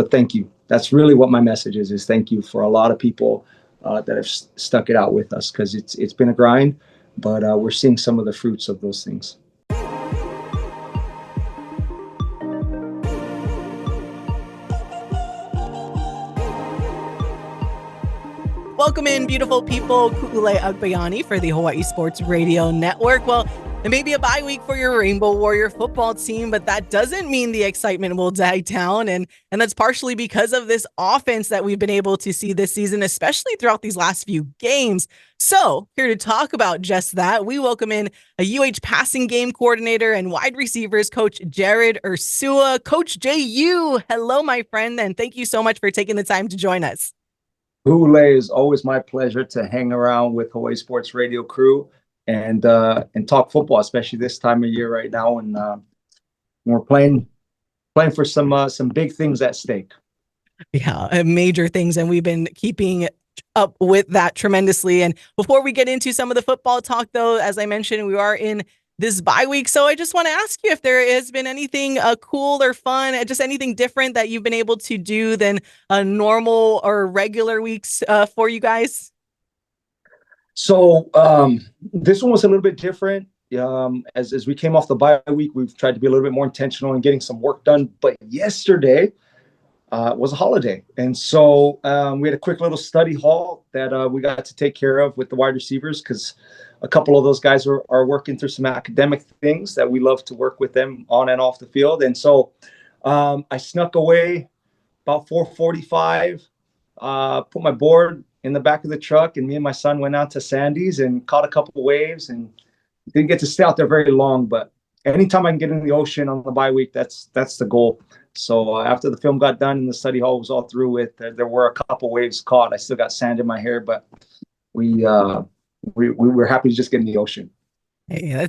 but thank you. That's really what my message is thank you for a lot of people that have stuck it out with us, because it's been a grind, but we're seeing some of the fruits of those things. Welcome in, beautiful people. Ku'ulei Agbayani for the Hawaii Sports Radio Network. Well, it may be a bye week for your Rainbow Warrior football team, but that doesn't mean the excitement will die down. And that's partially because of this offense that we've been able to see this season, especially throughout these last few games. So here to talk about just that, we welcome in a UH passing game coordinator and wide receivers coach, Jared Ursua. Coach JU, hello, my friend, and thank you so much for taking the time to join us. Ku'ulei, is always my pleasure to hang around with Hawaii Sports Radio crew and talk football, especially this time of year right now. And we're playing for some big things at stake. Yeah, major things. And we've been keeping up with that tremendously. And before we get into some of the football talk, though, as I mentioned, we are in this bye week. So I just want to ask you if there has been anything cool or fun, just anything different that you've been able to do than normal or regular weeks for you guys. So this one was a little bit different. As we came off the bye week, we've tried to be a little bit more intentional in getting some work done. But yesterday was a holiday. And so we had a quick little study hall that we got to take care of with the wide receivers, because a couple of those guys are working through some academic things that we love to work with them on and off the field. And so I snuck away about 4:45, put my board in the back of the truck, and me and my son went out to Sandy's and caught a couple of waves, and didn't get to stay out there very long. But anytime I can get in the ocean on the bye week, that's the goal. So after the film got done and the study hall was all through with, there were a couple waves caught. I still got sand in my hair, but we were happy to just get in the ocean. Hey,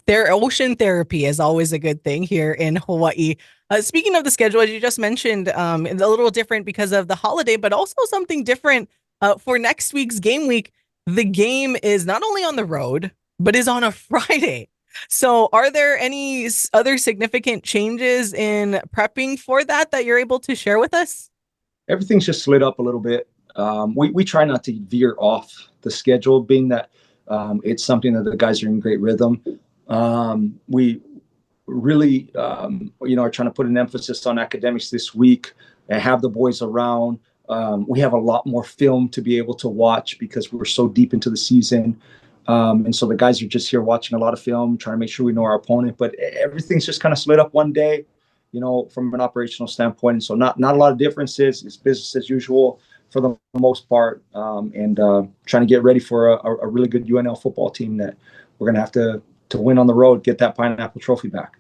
their ocean therapy is always a good thing here in Hawaii. Speaking of the schedule, as you just mentioned, a little different because of the holiday, but also something different for next week's game week. The game is not only on the road, but is on a Friday. So are there any other significant changes in prepping for that you're able to share with us? Everything's just slid up a little bit. We try not to veer off the schedule, being that it's something that the guys are in great rhythm. We really, are trying to put an emphasis on academics this week and have the boys around. We have a lot more film to be able to watch because we're so deep into the season. And so the guys are just here watching a lot of film, trying to make sure we know our opponent. But everything's just kind of slid up one day, from an operational standpoint. And so not a lot of differences. It's business as usual for the most part, and trying to get ready for a really good UNL football team that we're going to have to win on the road, get that pineapple trophy back.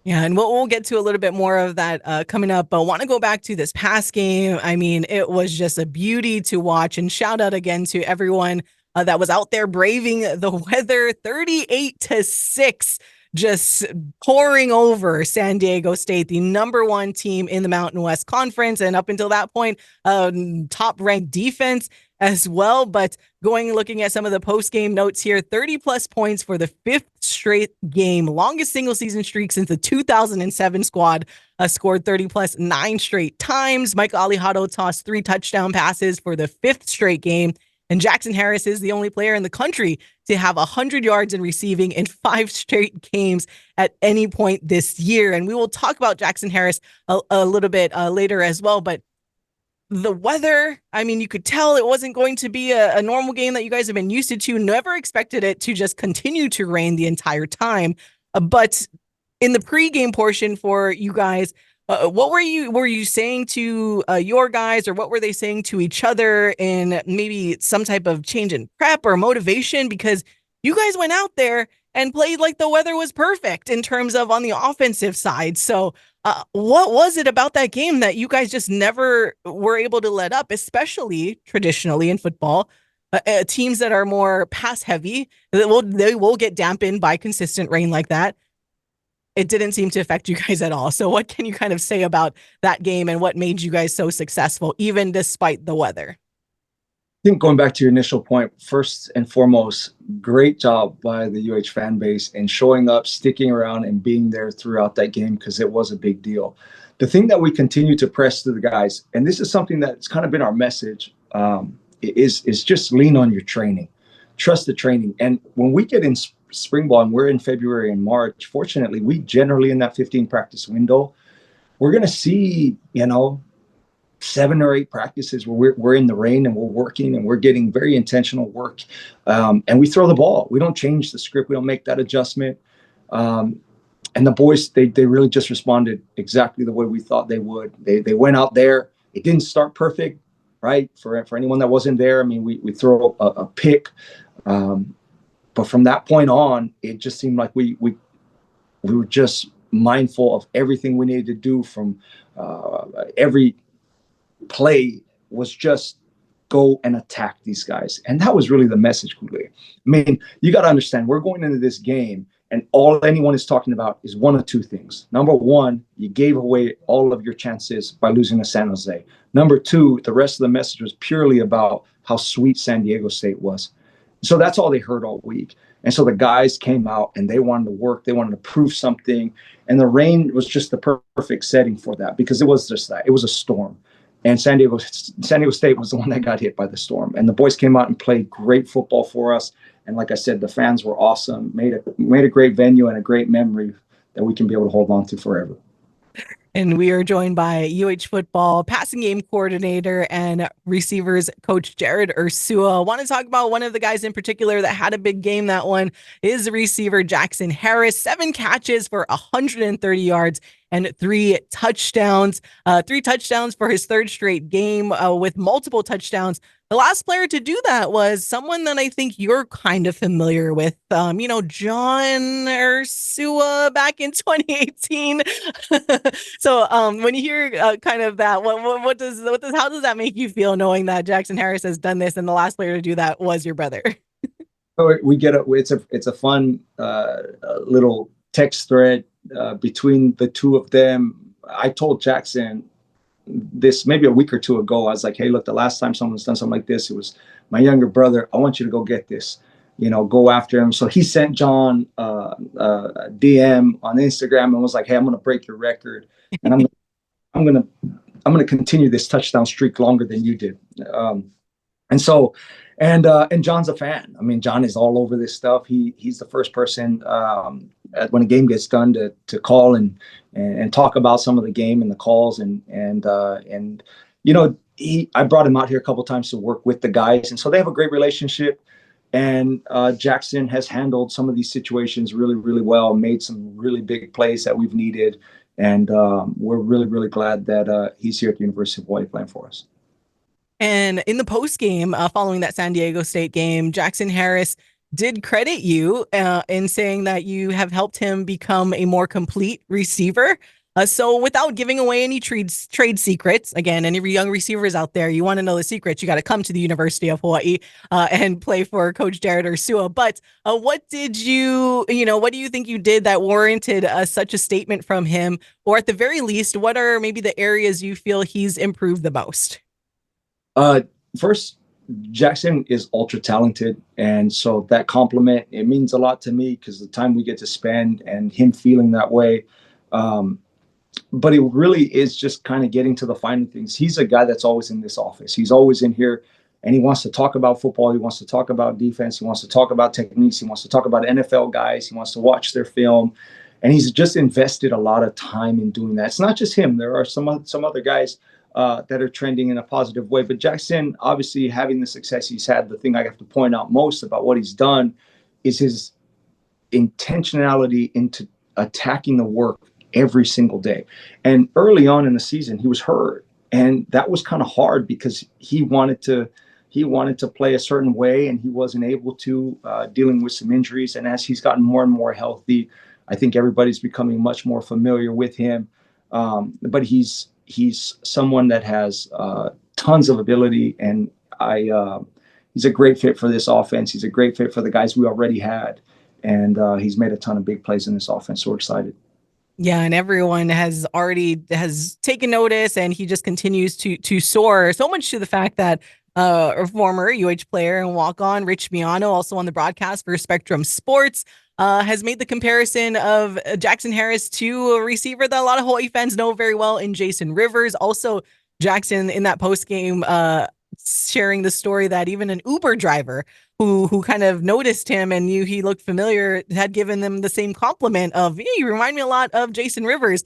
Yeah, and we'll get to a little bit more of that coming up, but want to go back to this past game. I mean, it was just a beauty to watch, and shout out again to everyone that was out there braving the weather. 38-6, just pouring over San Diego State, the #1 team in the Mountain West Conference, and up until that point, top-ranked defense as well. But looking at some of the post-game notes here, 30-plus points for the 5th straight game, longest single-season streak since the 2007 squad scored 30-plus 9 straight times. Micah Alejado tossed 3 touchdown passes for the 5th straight game. And Jackson Harris is the only player in the country to have 100 yards in receiving in 5 straight games at any point this year. And we will talk about Jackson Harris a little bit later as well. But the weather, I mean, you could tell it wasn't going to be a normal game that you guys have been used to. Never expected it to just continue to rain the entire time. But in the pregame portion for you guys, what were you saying to your guys, or what were they saying to each other in maybe some type of change in prep or motivation? Because you guys went out there and played like the weather was perfect in terms of on the offensive side. So what was it about that game that you guys just never were able to let up, especially traditionally in football? Teams that are more pass heavy, they will get dampened by consistent rain like that. It didn't seem to affect you guys at all. So what can you kind of say about that game and what made you guys so successful, even despite the weather? I think going back to your initial point, first and foremost, great job by the UH fan base and showing up, sticking around, and being there throughout that game, because it was a big deal. the thing that we continue to press to the guys, and this is something that's kind of been our message, is just lean on your training, trust the training. And when we get in spring ball and we're in February and March, fortunately, we generally in that 15 practice window, we're going to see, 7 or 8 practices where we're in the rain and we're working and we're getting very intentional work. And we throw the ball. We don't change the script. We don't make that adjustment. And the boys, they really just responded exactly the way we thought they would. They went out there. It didn't start perfect, right? For anyone that wasn't there, I mean, we throw a pick. But from that point on, it just seemed like we were just mindful of everything we needed to do. From every play was just go and attack these guys. And that was really the message, Kule. I mean, you got to understand, we're going into this game and all anyone is talking about is one of two things. Number one, you gave away all of your chances by losing to San Jose. Number two, the rest of the message was purely about how sweet San Diego State was. So that's all they heard all week. And so the guys came out and they wanted to work. They wanted to prove something. And the rain was just the perfect setting for that, because it was just that. It was a storm. And San Diego State was the one that got hit by the storm. And the boys came out and played great football for us. And like I said, the fans were awesome, made a great venue and a great memory that we can be able to hold on to forever. And we are joined by UH football passing game coordinator and receivers coach Jared Ursua. I want to talk about one of the guys in particular that had a big game. That one is receiver Jackson Harris. 7 catches for 130 yards and 3 touchdowns. 3 touchdowns for his 3rd straight game with multiple touchdowns. The last player to do that was someone that I think you're kind of familiar with, John Ursua back in 2018. So when you hear kind of that, how does that make you feel, knowing that Jackson Harris has done this and the last player to do that was your brother? So we get it's a fun little text thread between the two of them. I told Jackson this maybe a week or two ago. I was like, hey, look, the last time someone's done something like this, it was my younger brother. I want you to go get this, go after him. So he sent John a DM on Instagram and was like, hey, I'm going to break your record. And I'm going to continue this touchdown streak longer than you did. And John's a fan. I mean, John is all over this stuff. He's the first person when a game gets done to call and talk about some of the game and the calls I brought him out here a couple of times to work with the guys, and so they have a great relationship. And Jackson has handled some of these situations really, really well, made some really big plays that we've needed, and we're really, really glad that he's here at the University of Hawaii playing for us. And in the post game, following that San Diego State game, Jackson Harris did credit you in saying that you have helped him become a more complete receiver. So without giving away any trade secrets, again, any young receivers out there, you want to know the secrets, you got to come to the University of Hawaii and play for Coach Jared Ursua. But what do you think you did that warranted such a statement from him? Or at the very least, what are maybe the areas you feel he's improved the most? First, Jackson is ultra talented. And so that compliment, it means a lot to me because the time we get to spend and him feeling that way. But it really is just kind of getting to the finer things. He's a guy that's always in this office. He's always in here and he wants to talk about football. He wants to talk about defense. He wants to talk about techniques. He wants to talk about NFL guys. He wants to watch their film. And he's just invested a lot of time in doing that. It's not just him. There are some other guys that are trending in a positive way. But Jackson, obviously having the success he's had, the thing I have to point out most about what he's done is his intentionality into attacking the work every single day. And early on in the season, he was hurt. And that was kind of hard because he wanted to play a certain way and he wasn't able to, dealing with some injuries. And as he's gotten more and more healthy, I think everybody's becoming much more familiar with him. But he's someone that has tons of ability, and he's a great fit for this offense. He's a great fit for the guys we already had, and he's made a ton of big plays in this offense. So we're excited. Yeah, and everyone has taken notice, and he just continues to soar, so much to the fact that a former UH player and walk-on Rich Miano, also on the broadcast for Spectrum Sports, has made the comparison of Jackson Harris to a receiver that a lot of Hawaii fans know very well in Jason Rivers. Also, Jackson in that post game sharing the story that even an Uber driver who kind of noticed him and knew he looked familiar had given them the same compliment of, hey, you remind me a lot of Jason Rivers.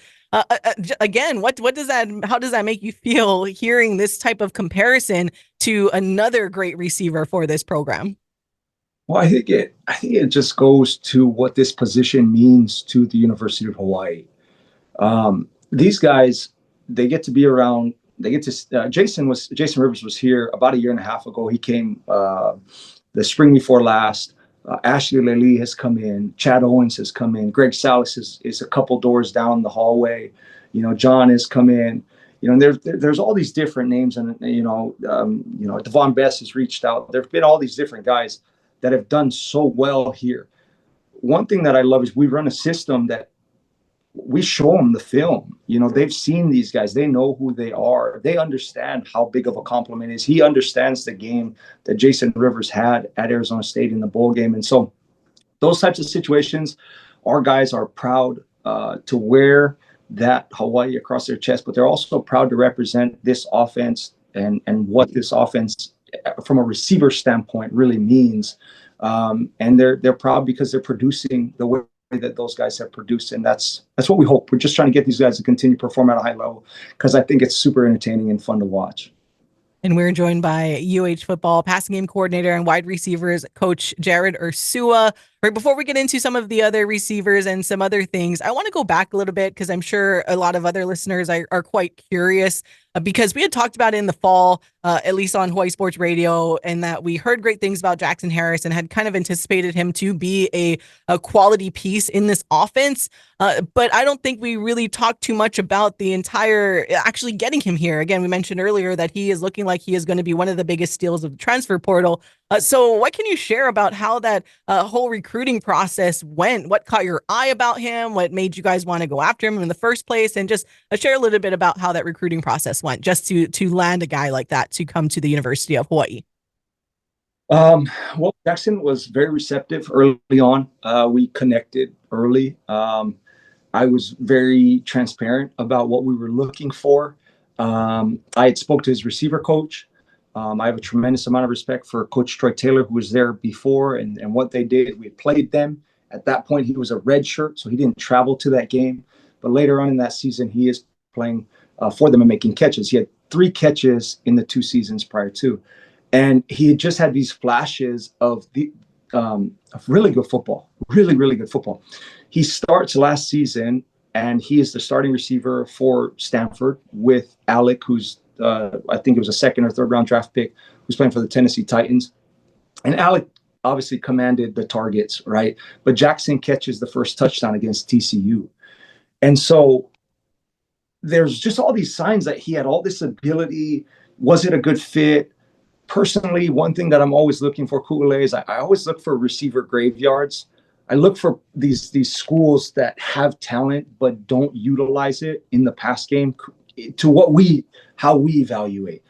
Again, what does that, how does that make you feel hearing this type of comparison to another great receiver for this program? Well, I think it just goes to what this position means to the University of Hawaii. These guys, they get to be around. They get to. Jason Rivers was here about a year and a half ago. He came the spring before last. Ashley Lely has come in. Chad Owens has come in. Greg Salas is a couple doors down the hallway. John has come in. And there's all these different names, and Devon Best has reached out. There've been all these different guys that have done so well here. One thing that I love is we run a system that we show them the film. They've seen these guys. They know who they are. They understand how big of a compliment is. He understands the game that Jason Rivers had at Arizona State in the bowl game. And so those types of situations, our guys are proud to wear that Hawaii across their chest, but they're also proud to represent this offense and what this offense from a receiver standpoint really means. And they're proud because they're producing the way that those guys have produced. And that's what we hope. We're just trying to get these guys to continue to perform at a high level because I think it's super entertaining and fun to watch. And we're joined by UH football passing game coordinator and wide receivers coach Jared Ursua. Right before we get into some of the other receivers and some other things, I want to go back a little bit because I'm sure a lot of other listeners are quite curious because we had talked about it in the fall, at least on Hawaii Sports Radio, and that we heard great things about Jackson Harris and had kind of anticipated him to be a quality piece in this offense. But I don't think we really talked too much about the entire actually getting him here. Again, we mentioned earlier that he is looking like he is going to be one of the biggest steals of the transfer portal. So what can you share about how that whole recruiting process went? What caught your eye about him? What made you guys want to go after him in the first place? And just share a little bit about how that recruiting process went, just to land a guy like that to come to the University of Hawaii. Well, Jackson was very receptive early on. We connected early. I was very transparent about what we were looking for. I had spoke to his receiver coach. I have a tremendous amount of respect for Coach Troy Taylor, who was there before, and what they did. We played them. At that point, he was a red shirt, so he didn't travel to that game. But later on in that season, he is playing for them and making catches. He had 3 catches in the 2 seasons prior to. And he had just had these flashes of really good football, really, really good football. He starts last season, and he is the starting receiver for Stanford with Alec, who's I think it was a 2nd or 3rd round draft pick, who's playing for the Tennessee Titans. And Alec obviously commanded the targets, right? But Jackson catches the first touchdown against TCU. And so there's just all these signs that he had all this ability. Was it a good fit? Personally, one thing that I'm always looking for, Kule, is I always look for receiver graveyards. I look for these schools that have talent but don't utilize it in the pass game to how we evaluate.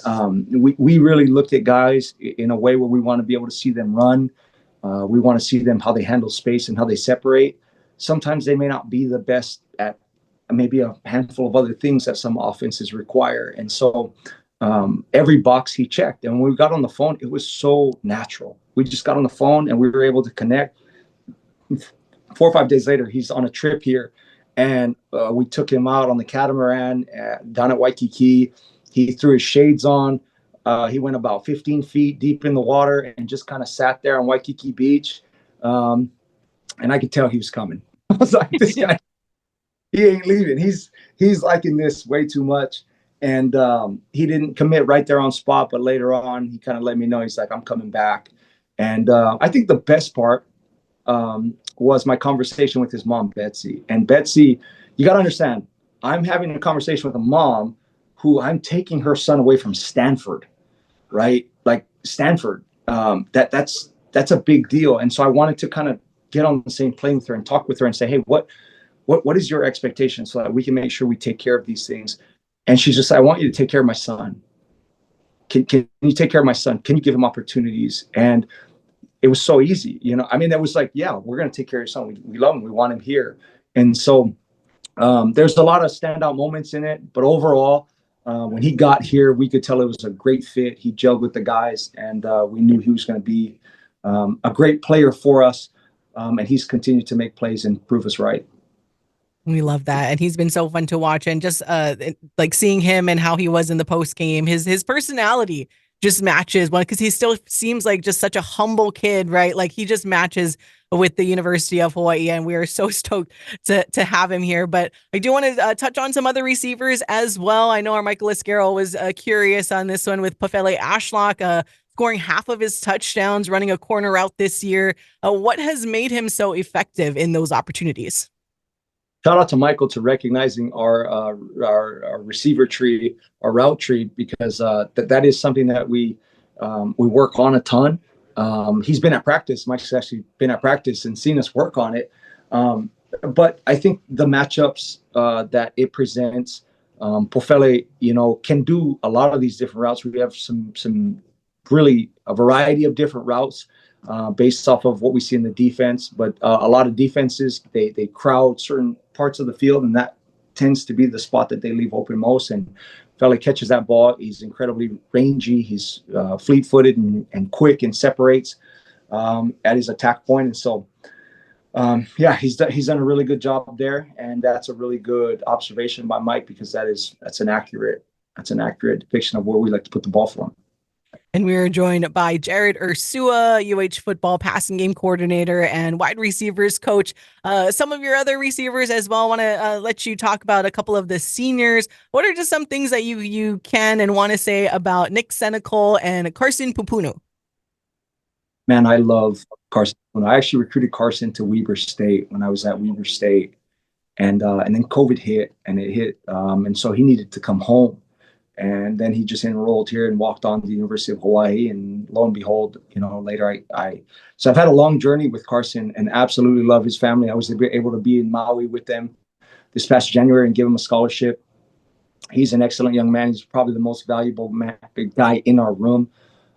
We really look at guys in a way where we want to be able to see them run. We want to see them how they handle space and how they separate. Sometimes they may not be the best at maybe a handful of other things that some offenses require. And so every box he checked. And when we got on the phone, it was so natural. We just got on the phone and we were able to connect. 4 or 5 days later, he's on a trip here. And we took him out on the catamaran down at Waikiki. He threw his shades on. He went about 15 feet deep in the water and just kind of sat there on Waikiki Beach. And I could tell he was coming. I was like, this guy, he ain't leaving. He's liking this way too much. And he didn't commit right there on spot, but later on, he kind of let me know. He's like, I'm coming back. And I think the best part was my conversation with his mom, Betsy. And Betsy, you got to understand, I'm having a conversation with a mom who I'm taking her son away from Stanford, right? Like Stanford, that's a big deal. And so I wanted to kind of get on the same plane with her and talk with her and say, hey, what is your expectation so that we can make sure we take care of these things? And she's just, I want you to take care of my son. Can you take care of my son? Can you give him opportunities? And it was so easy. I mean, that was like, yeah, we're going to take care of your son. We love him. We want him here. And so there's a lot of standout moments in it, but overall, when he got here, we could tell it was a great fit. He gelled with the guys, and we knew he was going to be a great player for us. And he's continued to make plays and prove us right. We love that. And he's been so fun to watch. And just like seeing him and how he was in the post game, his personality just matches one, because he still seems like just such a humble kid, right? Like he just matches with the University of Hawaii, and we are so stoked to have him here. But I do want to touch on some other receivers as well. I know our Michael Esquero was curious on this one with Pofele Ashlock, scoring half of his touchdowns, running a corner route this year. What has made him so effective in those opportunities? Shout out to Michael to recognizing our receiver tree, our route tree, because that is something that we work on a ton. He's been at practice. Mike's actually been at practice and seen us work on it. But I think the matchups that it presents, Pofele, can do a lot of these different routes. We have some really a variety of different routes based off of what we see in the defense. But a lot of defenses, they crowd certain parts of the field, and that tends to be the spot that they leave open most. And Fele catches that ball. He's incredibly rangy. He's fleet-footed and quick, and separates at his attack point. And so, he's done a really good job there. And that's a really good observation by Mike, because that's an accurate depiction of where we like to put the ball for him. And we are joined by Jared Ursua, UH football passing game coordinator and wide receivers coach. Some of your other receivers as well. I want to let you talk about a couple of the seniors. What are just some things that you can and want to say about Nick Senecal and Carson Pupunu? Man, I love Carson. I actually recruited Carson to Weber State when I was at Weber State, and then COVID hit, and so he needed to come home. And then he just enrolled here and walked on to the University of Hawaii. And lo and behold, later so I've had a long journey with Carson and absolutely love his family. I was able to be in Maui with them this past January and give him a scholarship. He's an excellent young man. He's probably the most valuable guy in our room.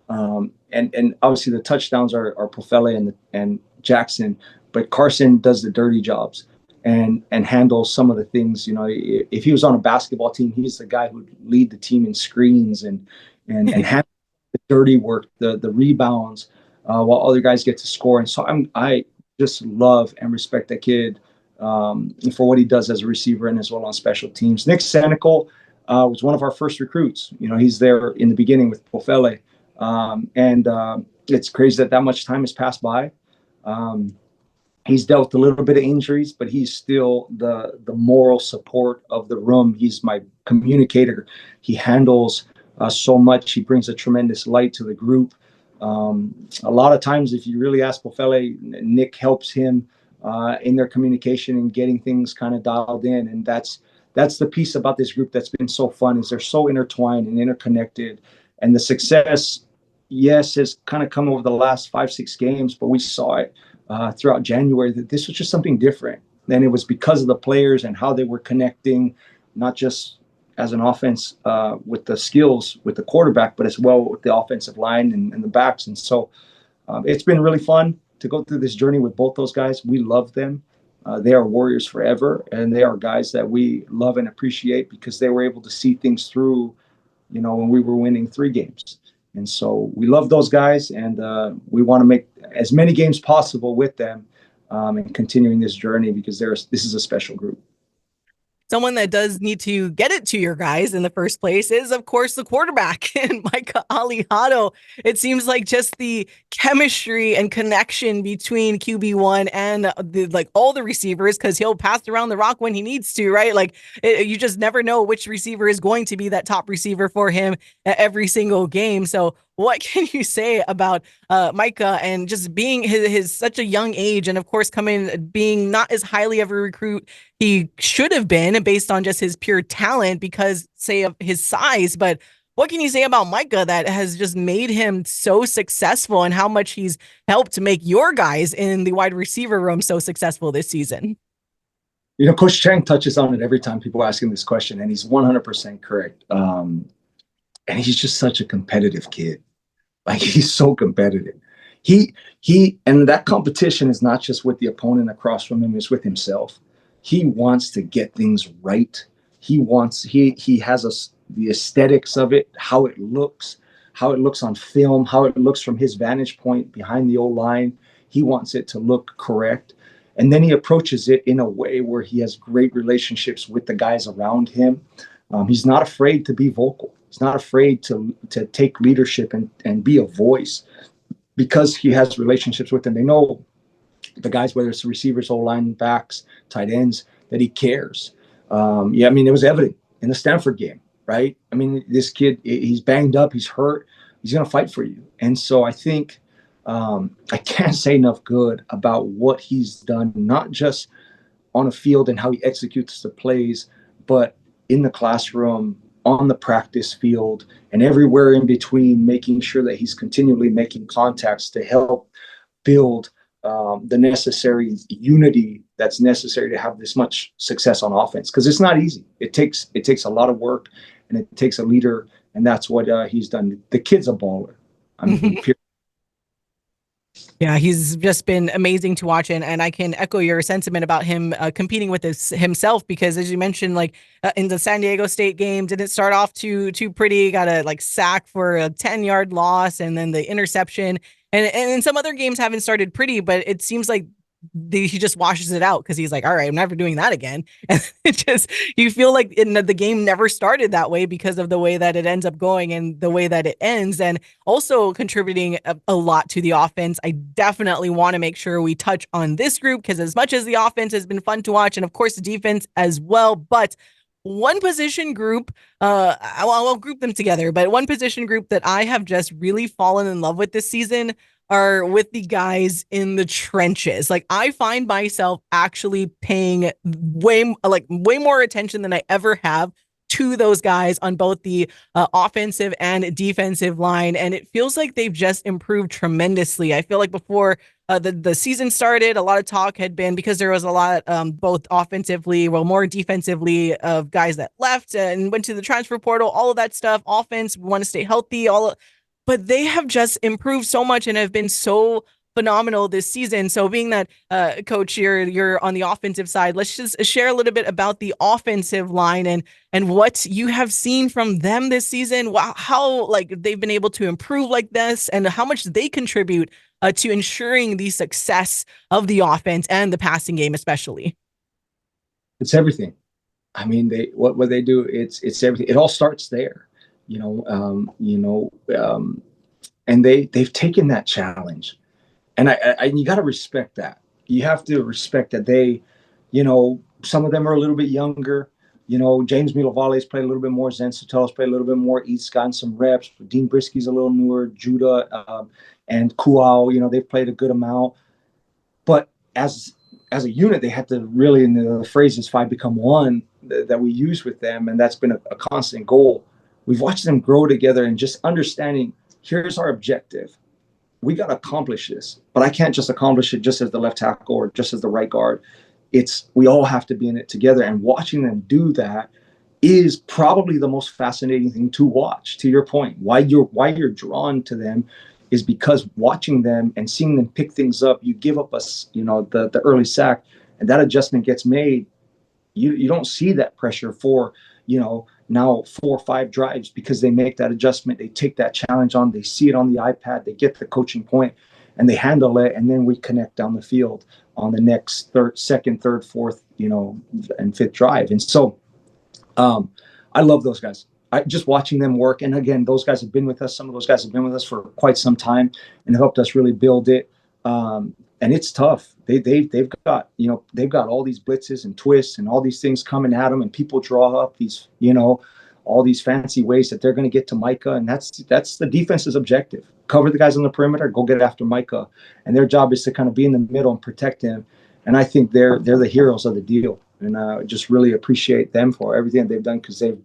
And obviously the touchdowns are Pofele and Jackson, but Carson does the dirty jobs and handles some of the things. If he was on a basketball team, he's the guy who would lead the team in screens and handle the dirty work, the rebounds, while other guys get to score. And so I just love and respect that kid for what he does as a receiver and as well on special teams. Nick Senecal was one of our first recruits. He's there in the beginning with Pofele. And it's crazy that much time has passed by. He's dealt with a little bit of injuries, but he's still the moral support of the room. He's my communicator. He handles so much. He brings a tremendous light to the group. A lot of times, if you really ask Pofele, Nick helps him in their communication and getting things kind of dialed in. And that's the piece about this group that's been so fun, is they're so intertwined and interconnected. And the success, yes, has kind of come over the last 5-6 games, but we saw it throughout January that this was just something different. And it was because of the players and how they were connecting, not just as an offense with the skills with the quarterback, but as well with the offensive line and the backs. And so it's been really fun to go through this journey with both those guys. We love them. They are warriors forever, and they are guys that we love and appreciate because they were able to see things through, when we were winning 3 games. And so we love those guys, and we want to make as many games possible with them and continuing this journey, because this is a special group. Someone that does need to get it to your guys in the first place is, of course, the quarterback, and Micah Alihado. It seems like just the chemistry and connection between QB1 and all the receivers, because he'll pass around the rock when he needs to, right? You just never know which receiver is going to be that top receiver for him every single game. So what can you say about Micah and just being his such a young age, and of course being not as highly of a recruit he should have been based on just his pure talent because, say, of his size? But what can you say about Micah that has just made him so successful, and how much he's helped to make your guys in the wide receiver room so successful this season? Coach Chang touches on it every time people ask him this question, and he's 100% correct. And he's just such a competitive kid. He's so competitive. And that competition is not just with the opponent across from him, it's with himself. He wants to get things right. He has the aesthetics of it, how it looks on film, how it looks from his vantage point behind the old line. He wants it to look correct. And then he approaches it in a way where he has great relationships with the guys around him. He's not afraid to be vocal. He's not afraid to take leadership and be a voice, because he has relationships with them. They know the guys, whether it's the receivers, O-line, backs, tight ends, that he cares. Yeah, I mean, it was evident in the Stanford game, right? I mean, this kid, he's banged up, he's hurt, he's going to fight for you. And so I think I can't say enough good about what he's done, not just on a field and how he executes the plays, but in the classroom, on the practice field, and everywhere in between, making sure that he's continually making contacts to help build the necessary unity that's necessary to have this much success on offense. Because it's not easy. It takes a lot of work, and it takes a leader, and that's what he's done. The kid's a baller. I mean, Yeah, he's just been amazing to watch, and I can echo your sentiment about him competing with this himself, because as you mentioned, like in the San Diego State game, didn't start off too pretty, got a like sack for a 10-yard loss, and then the interception, and in some other games haven't started pretty, but it seems like he just washes it out because he's like, all right, I'm never doing that again. And it just, you feel like the game never started that way because of the way that it ends up going and the way that it ends, and also contributing a lot to the offense. I definitely want to make sure we touch on this group, because as much as the offense has been fun to watch, and of course the defense as well, but one position group, I'll group them together, but one position group that I have just really fallen in love with this season are with the guys in the trenches. Like, I find myself actually paying way more attention than I ever have to those guys on both the offensive and defensive line. And it feels like they've just improved tremendously. I feel like before the season started, a lot of talk had been, because there was a lot both offensively, more defensively, of guys that left and went to the transfer portal, all of that stuff. Offense, we want to stay healthy, but they have just improved so much and have been so phenomenal this season. So being that, Coach, you're on the offensive side, let's just share a little bit about the offensive line and what you have seen from them this season, how like they've been able to improve like this, and how much they contribute to ensuring the success of the offense and the passing game, especially. It's everything. I mean, what they do, it's everything. It all starts there. And they've taken that challenge, and you got to respect that. You have to respect that they, some of them are a little bit younger. James Milovale's played a little bit more. Zen Sotela's played a little bit more. Eat's gotten some reps. Dean Brisky's a little newer. Judah and Kuau, they've played a good amount. But as a unit, they had to really, in the phrase is 5 become 1 that we use with them, and that's been a constant goal. We've watched them grow together, and just understanding, here's our objective. We got to accomplish this, but I can't just accomplish it just as the left tackle or just as the right guard. We all have to be in it together, and watching them do that is probably the most fascinating thing to watch. To your point, why you're drawn to them is because watching them and seeing them pick things up, you give up the early sack, and that adjustment gets made. You don't see that pressure for, now 4 or 5 drives, because they make that adjustment. They take that challenge on, they see it on the iPad, they get the coaching point, and they handle it. And then we connect down the field on the next second, third, fourth, and fifth drive. And so I love those guys. Just watching them work. And again, those guys have been with us. Some of those guys have been with us for quite some time and helped us really build it. And it's tough. They've got all these blitzes and twists and all these things coming at them, and people draw up these, all these fancy ways that they're going to get to Micah. And that's the defense's objective. Cover the guys on the perimeter, go get after Micah. And their job is to kind of be in the middle and protect him. And I think they're the heroes of the deal. And I just really appreciate them for everything they've done, because they're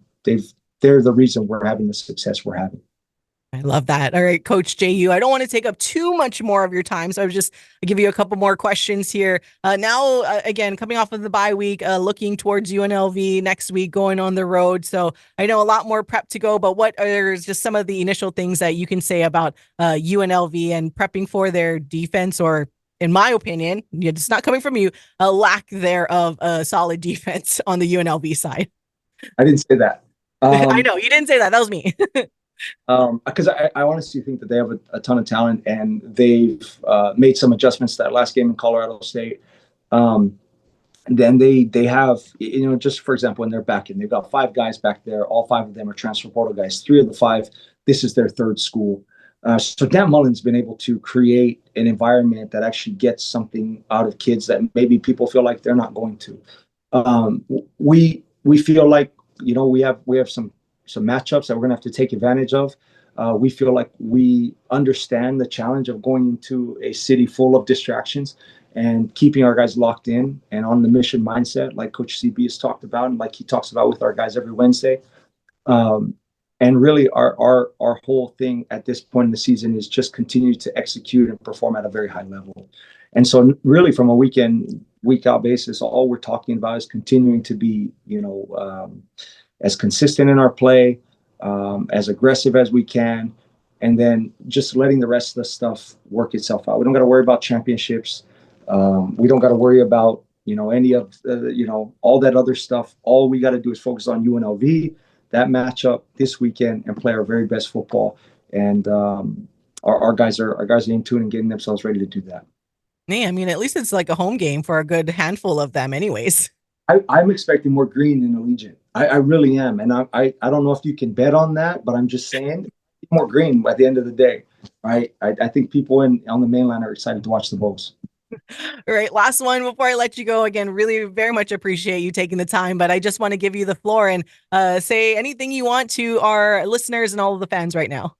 the reason we're having the success we're having. I love that. All right, Coach JU, I don't want to take up too much more of your time, so I'll give you a couple more questions here. Again, coming off of the bye week, looking towards UNLV next week, going on the road. So I know a lot more prep to go, but what are just some of the initial things that you can say about UNLV and prepping for their defense, or in my opinion, it's not coming from you, a lack there of a solid defense on the UNLV side? I didn't say that. I know you didn't say that. That was me. Because I honestly think that they have a ton of talent, and they've made some adjustments to that last game in Colorado State. Then they have, just for example, in their back end, they've got 5 guys back there. All 5 of them are transfer portal guys. 3 of the 5, this is their 3rd school. So Dan Mullen's been able to create an environment that actually gets something out of kids that maybe people feel like they're not going to. We feel like, we have some matchups that we're going to have to take advantage of. We feel like we understand the challenge of going into a city full of distractions and keeping our guys locked in and on the mission mindset, like Coach CB has talked about, and like he talks about with our guys every Wednesday. And really, our whole thing at this point in the season is just continue to execute and perform at a very high level. And so, really, from a week out basis, all we're talking about is continuing to be, as consistent in our play, as aggressive as we can, and then just letting the rest of the stuff work itself out. We don't got to worry about championships. We don't got to worry about, any of, all that other stuff. All we got to do is focus on UNLV, that matchup this weekend, and play our very best football. And our guys are in tune and getting themselves ready to do that. Yeah, I mean, at least it's like a home game for a good handful of them anyways. I'm expecting more green in Allegiant. I really am. And I don't know if you can bet on that, but I'm just saying more green at the end of the day, right? I think people on the mainland are excited to watch the Bulls. All right, last one before I let you go. Again, really very much appreciate you taking the time, but I just want to give you the floor and say anything you want to our listeners and all of the fans right now.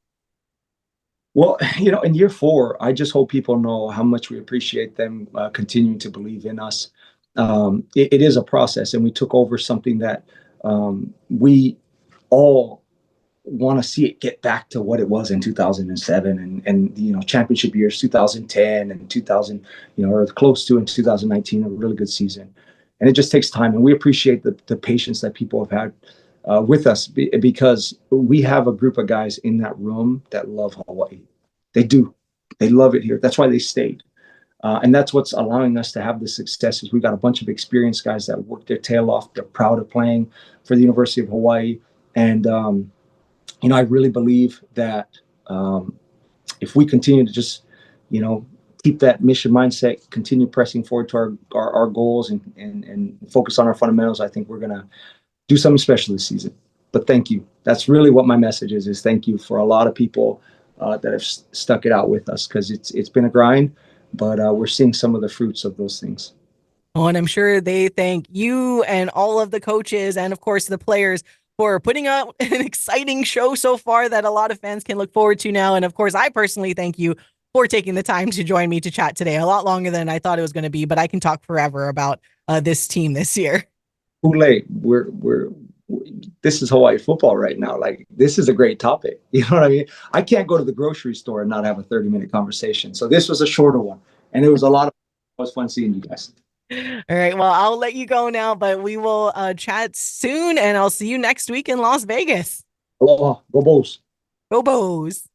Well, in year 4, I just hope people know how much we appreciate them continuing to believe in us. It is a process, and we took over something that we all want to see it get back to what it was in 2007 and championship years 2010 and 2000, or close to, in 2019, a really good season. And it just takes time, and we appreciate the patience that people have had with us because we have a group of guys in that room that love Hawaii. They do. They love it here. That's why they stayed. And that's what's allowing us to have the successes. We've got a bunch of experienced guys that work their tail off. They're proud of playing for the University of Hawaii. And, I really believe that if we continue to just, keep that mission mindset, continue pressing forward to our goals and focus on our fundamentals, I think we're going to do something special this season. But thank you. That's really what my message is thank you for a lot of people that have stuck it out with us, because it's been a grind, but we're seeing some of the fruits of those things. Oh, and I'm sure they thank you and all of the coaches and, of course, the players for putting out an exciting show so far that a lot of fans can look forward to now. And, of course, I personally thank you for taking the time to join me to chat today. A lot longer than I thought it was going to be, but I can talk forever about this team this year. Kool-Aid, this is Hawaii football right now. Like, this is a great topic. You know what I mean? I can't go to the grocery store and not have a 30-minute conversation. So this was a shorter one, and it was it was fun seeing you guys. All right. Well, I'll let you go now, but we will chat soon, and I'll see you next week in Las Vegas. Aloha. Go Bulls. Go Bows.